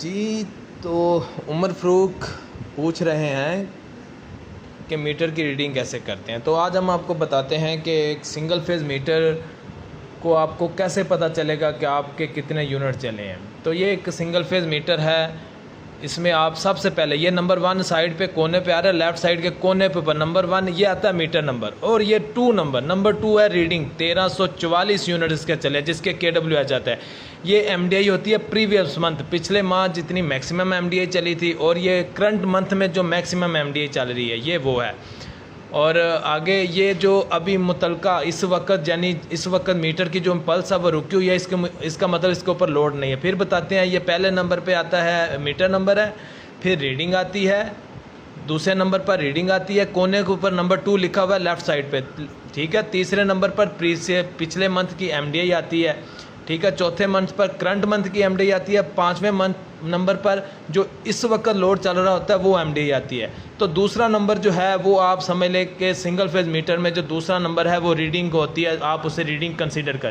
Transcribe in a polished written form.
जी, तो उमर फ़ारूक पूछ रहे हैं कि मीटर की रीडिंग कैसे करते हैं। तो आज हम आपको बताते हैं कि एक सिंगल फेज़ मीटर को आपको कैसे पता चलेगा कि आपके कितने यूनिट चले हैं। तो ये एक सिंगल फेज़ मीटर है। इसमें आप सबसे पहले ये नंबर 1 साइड पे कोने पे आ रहा है, लेफ़्ट साइड के कोने पे ऊपर नंबर 1 ये आता है मीटर नंबर, और ये 2 नंबर 2 है रीडिंग 1344 यूनिट इसके चले, जिसके KWH आता है। ये MDI होती है प्रीवियस मंथ, पिछले माह जितनी मैक्सिमम MDI चली थी, और ये करंट मंथ में जो मैक्सिमम MDI चल रही है ये वो है। और आगे ये जो अभी मुतलका इस वक्त यानी इस वक्त मीटर की जो पल्स है वो रुकी हुई है, इसका मतलब इसके ऊपर लोड नहीं है। फिर बताते हैं, ये पहले नंबर पे आता है मीटर नंबर है, फिर रीडिंग आती है, दूसरे नंबर पर रीडिंग आती है, कोने के ऊपर नंबर 2 लिखा हुआ है लेफ़्ट साइड पे, ठीक है। तीसरे नंबर पर पिछले मंथ की MDI आती है, ठीक है। चौथे मंथ पर करंट मंथ की MDI आती है। पाँचवें नंबर पर जो इस वक्त लोड चल रहा होता है वो MDI आती है। तो दूसरा नंबर जो है वो आप समझ लें कि सिंगल फेज मीटर में जो दूसरा नंबर है वो रीडिंग होती है, आप उसे रीडिंग कंसीडर करें।